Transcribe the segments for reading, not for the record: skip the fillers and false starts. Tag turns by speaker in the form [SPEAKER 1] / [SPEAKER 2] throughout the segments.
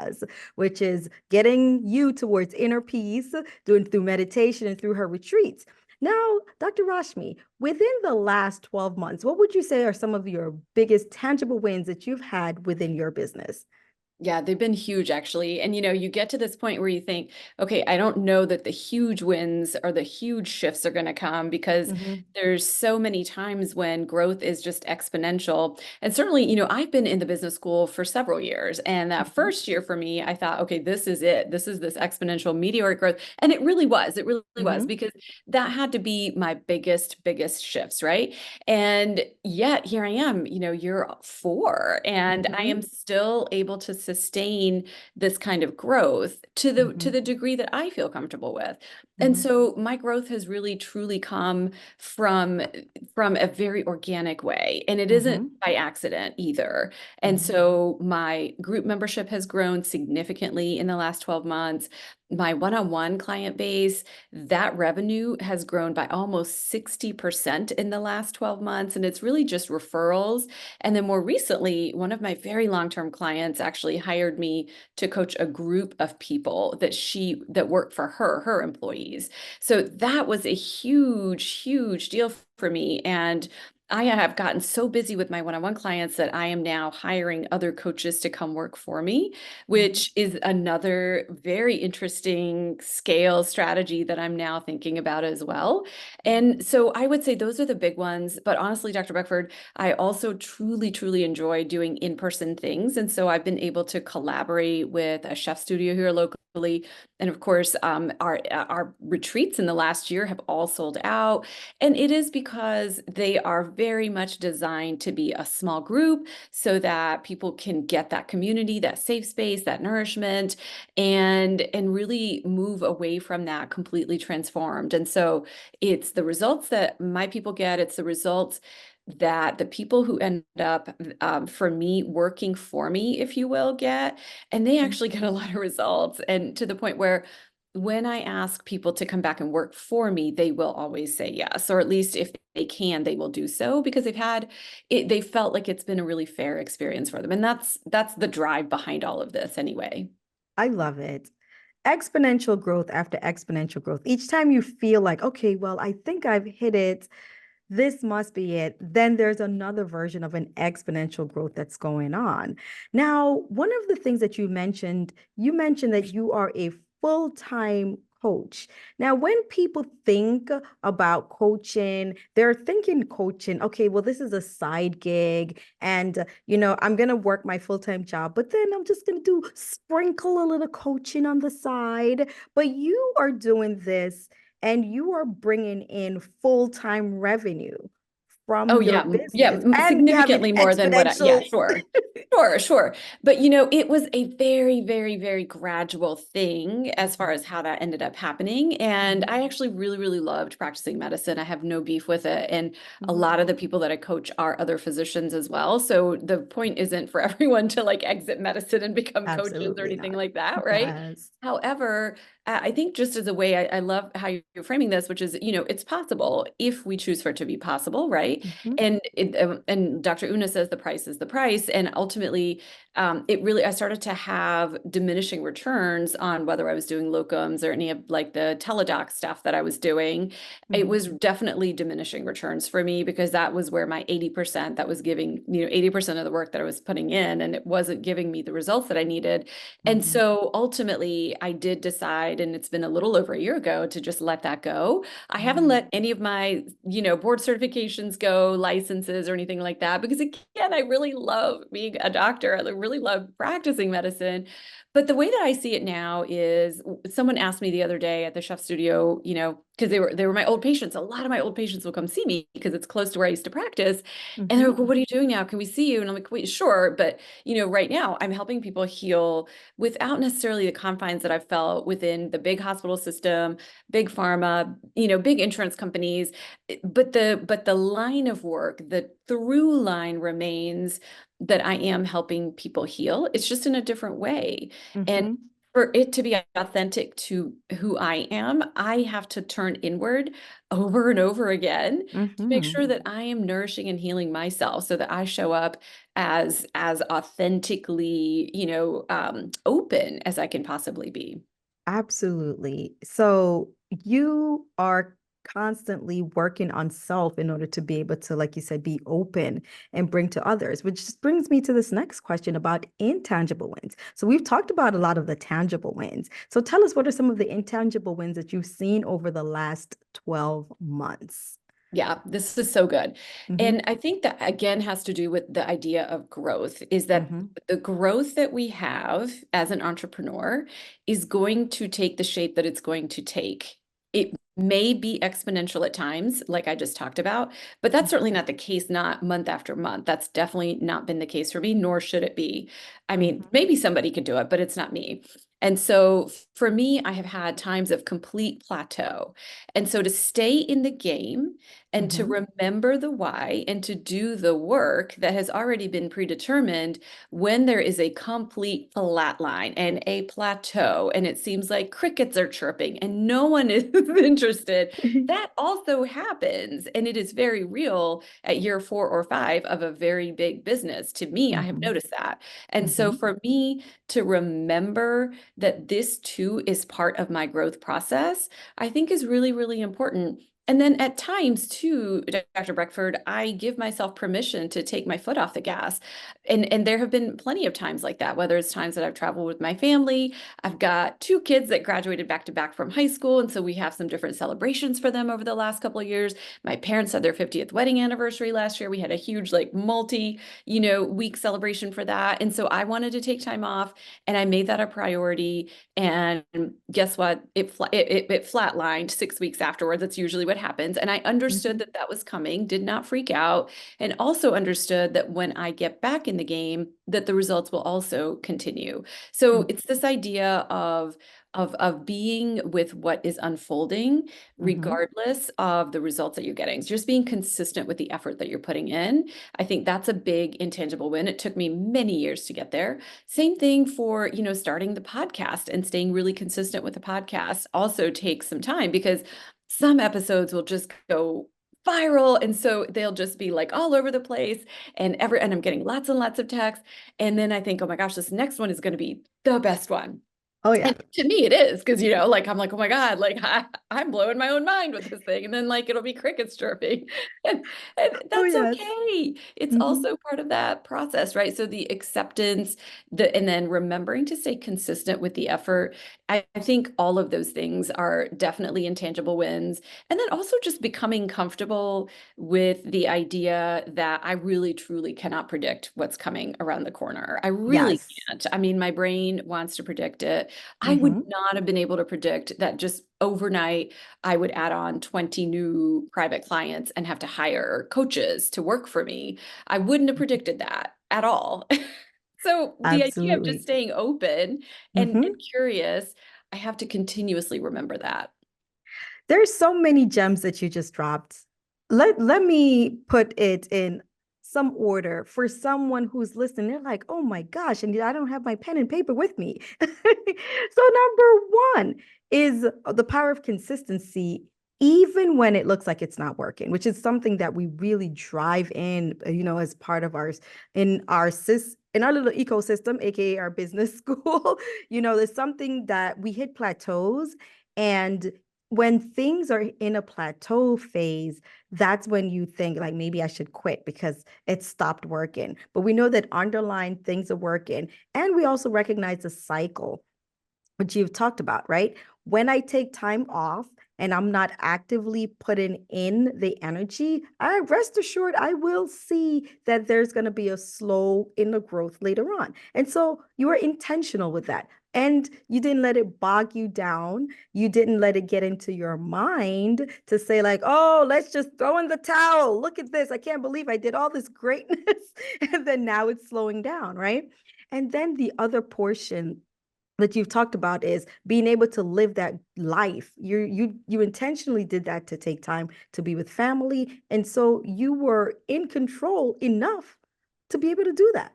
[SPEAKER 1] has, which is getting you towards inner peace, doing through meditation and through her retreats. Now, Dr. Rashmi, within the last 12 months, what would you say are some of your biggest tangible wins that you've had within your business?
[SPEAKER 2] Yeah, they've been huge actually. And you get to this point where you think, okay, I don't know that the huge wins or the huge shifts are going to come because
[SPEAKER 1] Hmm.
[SPEAKER 2] there's so many times when growth is just exponential. And certainly, I've been in the business school for several years. And that
[SPEAKER 1] Hmm.
[SPEAKER 2] first year for me, I thought, okay, this is it. This is this exponential meteoric growth. And it really was. It really was
[SPEAKER 1] Hmm.
[SPEAKER 2] because that had to be my biggest shifts, right? And yet here I am, year 4, and I am
[SPEAKER 1] Hmm.
[SPEAKER 2] still able to sustain this kind of growth to the to
[SPEAKER 1] Hmm.
[SPEAKER 2] the degree that I feel comfortable with. And
[SPEAKER 1] Hmm.
[SPEAKER 2] so my growth has really truly come from from a very organic way, and it isn't
[SPEAKER 1] Hmm.
[SPEAKER 2] by accident either. And
[SPEAKER 1] Hmm.
[SPEAKER 2] so my group membership has grown significantly in the last 12 months. My one-on-one client base, that revenue has grown by almost 60% in the last 12 months. And it's really just referrals. And then more recently, one of my very long-term clients actually hired me to coach a group of people that work for her employees. So that was a huge deal for me. And I have gotten so busy with my one-on-one clients that I am now hiring other coaches to come work for me,
[SPEAKER 1] Hmm.
[SPEAKER 2] which is another very interesting scale strategy that I'm now thinking about as well. And so I would say those are the big ones. But honestly, Dr. Beckford, I also truly enjoy doing in-person things. And so I've been able to collaborate with a chef studio here locally. And of course, our retreats in the last year have all sold out. And it is because they are very much designed to be a small group so that people can get that community, that safe space, that nourishment, and really move away from that completely transformed. And so it's the results that my people get, it's the results that the people who end up for me working for me, if you will, get, and they actually get a lot of results, and to the point where when I ask people to come back and work for me, they will always say yes, or at least if they can, they will do so because they've had it, they felt like it's been a really fair experience for them. And that's the drive behind all of this anyway.
[SPEAKER 1] I love it. Exponential growth after exponential growth. Each time you feel like, okay, well, I think I've hit it. This must be it. Then there's another version of an exponential growth that's going on. Now, one of the things that you mentioned that you are a full-time coach. Now, when people think about coaching, they're thinking coaching, okay, well, this is a side gig, and I'm gonna work my full-time job, but then I'm just gonna do sprinkle a little coaching on the side. But you are doing this and you are bringing in full-time revenue from
[SPEAKER 2] Oh
[SPEAKER 1] your
[SPEAKER 2] yeah,
[SPEAKER 1] business and you have an
[SPEAKER 2] significantly more than what yeah,
[SPEAKER 1] exponential.
[SPEAKER 2] sure. Sure. But it was a very gradual thing as far as how that ended up happening. And
[SPEAKER 1] Mhm.
[SPEAKER 2] I actually really loved practicing medicine. I have no beef with it. And a
[SPEAKER 1] Mhm.
[SPEAKER 2] lot of the people that I coach are other physicians as well. So the point isn't for everyone to like exit medicine and become coaches or
[SPEAKER 1] Absolutely
[SPEAKER 2] anything
[SPEAKER 1] not.
[SPEAKER 2] like that, right?
[SPEAKER 1] Yes.
[SPEAKER 2] However, I think just as a way, I love how you're framing this, which is, it's possible if we choose for it to be possible, right?
[SPEAKER 1] Mhm.
[SPEAKER 2] And Dr. Una says the price is the price. And ultimately, I started to have diminishing returns on whether I was doing locums or any of like the teledoc stuff that I was doing. It
[SPEAKER 1] Mhm.
[SPEAKER 2] was definitely diminishing returns for me because that was where my 80% that was giving, 80% of the work that I was putting in, and it wasn't giving me the results that I needed. And
[SPEAKER 1] Mhm.
[SPEAKER 2] so ultimately, I did decide, and it's been a little over a year ago, to just let that go. I haven't
[SPEAKER 1] Mhm.
[SPEAKER 2] let any of my, board certifications go, licenses or anything like that, because again, I really love being a doctor. I really love practicing medicine. But the way that I see it now is someone asked me the other day at the chef studio, because they were my old patients. A lot of my old patients will come see me because it's close to where I used to practice. And they're
[SPEAKER 1] Mhm.
[SPEAKER 2] like, well, what are you doing now? Can we see you? And I'm like, wait, sure. But right now I'm helping people heal without necessarily the confines that I've felt within the big hospital system, big pharma, big insurance companies. But the line of work, the through line remains that I am helping people heal. It's just in a different way. And
[SPEAKER 1] Mhm.
[SPEAKER 2] For it to be authentic to who I am, I have to turn inward over and over again to make
[SPEAKER 1] Hmm.
[SPEAKER 2] sure that I am nourishing and healing myself so that I show up as authentically, open as I can possibly be.
[SPEAKER 1] Absolutely. So you are constantly working on self in order to be able to, like you said, be open and bring to others, which just brings me to this next question about intangible wins. So we've talked about a lot of the tangible wins. So tell us, what are some of the intangible wins that you've seen over the last 12 months?
[SPEAKER 2] Yeah, this is so good.
[SPEAKER 1] Mm-hmm.
[SPEAKER 2] And I think that again has to do with the idea of growth, is that
[SPEAKER 1] Mm-hmm.
[SPEAKER 2] the growth that we have as an entrepreneur is going to take the shape that it's going to take. It may be exponential at times, like I just talked about, but that's certainly not the case, not month after month. That's definitely not been the case for me, nor should it be. I mean,
[SPEAKER 1] Mm-hmm.
[SPEAKER 2] maybe somebody could do it, but it's not me. And so for me, I have had times of complete plateau. And so to stay in the game, and to
[SPEAKER 1] Mm-hmm.
[SPEAKER 2] remember the why and to do the work that has already been predetermined when there is a complete flat line and a plateau, and it seems like crickets are chirping and no one is interested. That also happens, and it is very real at year 4 or 5 of a very big business. To me, I have
[SPEAKER 1] Mm-hmm.
[SPEAKER 2] noticed that. And so
[SPEAKER 1] Mm-hmm.
[SPEAKER 2] for me to remember that this too is part of my growth process, I think is really, really important. And then at times too, Dr. Breckford, I give myself permission to take my foot off the gas. And there have been plenty of times like that, whether it's times that I've traveled with my family. I've got 2 kids that graduated back to back from high school. And so we have some different celebrations for them over the last couple of years. My parents had their 50th wedding anniversary last year. We had a huge, like, week celebration for that. And so I wanted to take time off, and I made that a priority. And guess what? It flatlined 6 weeks afterwards. That's usually what happens. And I understood
[SPEAKER 1] Mm-hmm.
[SPEAKER 2] that that was coming, did not freak out, and also understood that when I get back in the game, that the results will also continue. So it's this idea of being with what is unfolding,
[SPEAKER 1] Mm-hmm.
[SPEAKER 2] regardless of the results that you're getting. So just being consistent with the effort that you're putting in. I think that's a big intangible win. It took me many years to get there. Same thing for, starting the podcast and staying really consistent with the podcast also takes some time, because some episodes will just go viral, and so they'll just be like all over the place, and I'm getting lots and lots of texts, and then I think, oh my gosh, this next one is going to be the best one.
[SPEAKER 1] Oh yeah.
[SPEAKER 2] And to me, it is, because, like, I'm like, oh my God, like, I'm blowing my own mind with this thing. And then, like, it'll be crickets chirping. And
[SPEAKER 1] Oh
[SPEAKER 2] that's
[SPEAKER 1] yes.
[SPEAKER 2] okay. It's
[SPEAKER 1] Mm-hmm.
[SPEAKER 2] also part of that process, right? So the acceptance, and then remembering to stay consistent with the effort. I think all of those things are definitely intangible wins. And then also just becoming comfortable with the idea that I really, truly cannot predict what's coming around the corner. I really
[SPEAKER 1] Yes.
[SPEAKER 2] can't. I mean, my brain wants to predict it. I would
[SPEAKER 1] Mm-hmm.
[SPEAKER 2] not have been able to predict that just overnight I would add on 20 new private clients and have to hire coaches to work for me. I wouldn't have predicted that at all. So the idea of just
[SPEAKER 1] Absolutely.
[SPEAKER 2] staying open and
[SPEAKER 1] Mm-hmm.
[SPEAKER 2] curious, I have to continuously remember that.
[SPEAKER 1] There's so many gems that you just dropped. Let me put it in some order for someone who's listening. They're like, oh my gosh, and I don't have my pen and paper with me. So number one is the power of consistency, even when it looks like it's not working, which is something that we really drive in, as part of ours in our little ecosystem, aka our business school. There's something that we hit plateaus, and when things are in a plateau phase, that's when you think like maybe I should quit because it stopped working. But we know that underlying things are working. And we also recognize the cycle, which you've talked about, right? When I take time off and I'm not actively putting in the energy, I rest assured I will see that there's going to be a slow in the growth later on. And so you are intentional with that. And you didn't let it bog you down. You didn't let it get into your mind to say, like, oh, let's just throw in the towel. Look at this. I can't believe I did all this greatness. And then now it's slowing down, right? And then the other portion that you've talked about is being able to live that life. You intentionally did that to take time to be with family, and so you were in control enough to be able to do that.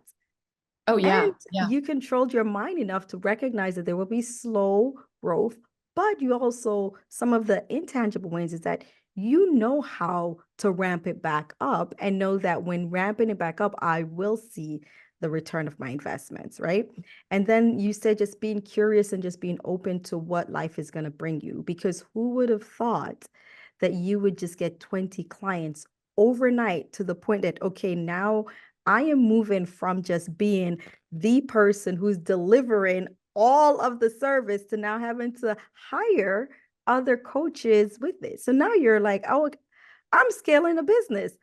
[SPEAKER 2] Oh,
[SPEAKER 1] And
[SPEAKER 2] yeah. Yeah.
[SPEAKER 1] you controlled your mind enough to recognize that there will be slow growth, but you also, some of the intangible wins is that you know how to ramp it back up and know that when ramping it back up, I will see the return of my investments, right? And then you said just being curious and just being open to what life is going to bring you, because who would have thought that you would just get 20 clients overnight to the point that, okay, now I am moving from just being the person who's delivering all of the service to now having to hire other coaches with it. So now you're like, oh, I'm scaling a business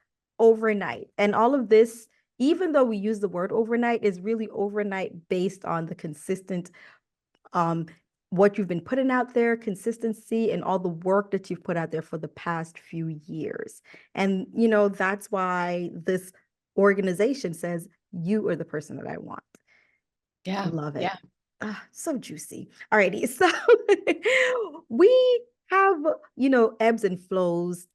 [SPEAKER 1] overnight. And all of this, even though we use the word overnight, is really overnight based on the consistent um what you've been putting out there, consistency, and all the work that you've put out there for the past few years. And that's why this organization says you are the person that I want.
[SPEAKER 2] Yeah.
[SPEAKER 1] Love
[SPEAKER 2] Yeah.
[SPEAKER 1] it. Ah, so juicy. Alrighty, so we have, ebbs and flows,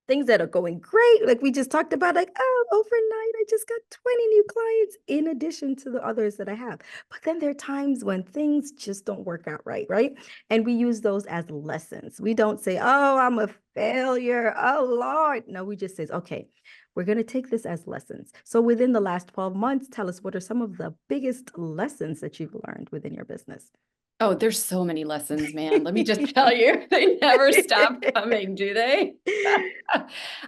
[SPEAKER 1] things that are going great. Like we just talked about, like, oh, overnight, I just got 20 new clients in addition to the others that I have. But then there are times when things just don't work out right, right? And we use those as lessons. We don't say, oh, I'm a failure. Oh, Lord. No, we just say, okay, we're going to take this as lessons. So within the last 12 months, tell us what are some of the biggest lessons that you've learned within your business?
[SPEAKER 2] Oh, there's so many lessons, man. Let me just tell you, they never stop coming, do they?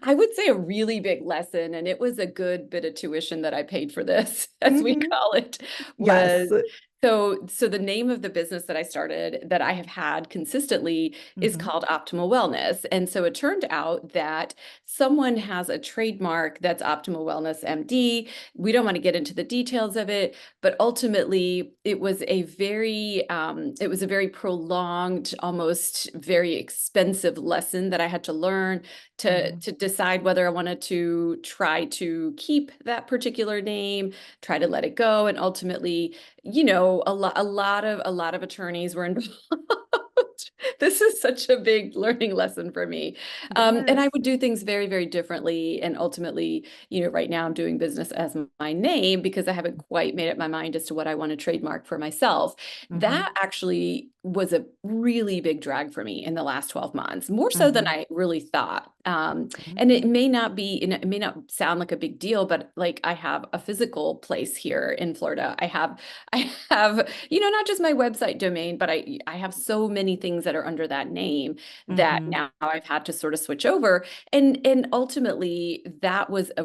[SPEAKER 2] I would say a really big lesson, and it was a good bit of tuition that I paid for this, as we
[SPEAKER 1] Mhm.
[SPEAKER 2] call it,
[SPEAKER 1] Yes.
[SPEAKER 2] was so the name of the business that I started that I have had consistently is
[SPEAKER 1] Mhm.
[SPEAKER 2] called Optimal Wellness. And so it turned out that someone has a trademark that's Optimal Wellness MD. We don't want to get into the details of it, but ultimately it was a very prolonged, almost very expensive lesson that I had to learn
[SPEAKER 1] Mhm.
[SPEAKER 2] to decide whether I wanted to try to keep that particular name, try to let it go, and ultimately, a lot of attorneys were involved. This is such a big learning lesson for me. And I
[SPEAKER 1] Yes.
[SPEAKER 2] would do things very, very differently. And ultimately, right now I'm doing business as my name because I haven't quite made up my mind as to what I want to trademark for myself.
[SPEAKER 1] Mhm.
[SPEAKER 2] That actually was a really big drag for me in the last 12 months, more so than
[SPEAKER 1] Mhm.
[SPEAKER 2] I really thought.
[SPEAKER 1] Mhm.
[SPEAKER 2] And it may not sound like a big deal, but like I have a physical place here in Florida. I have, not just my website domain, but I have so many things that are under that name that
[SPEAKER 1] Mhm.
[SPEAKER 2] now I've had to sort of switch over. And ultimately that was a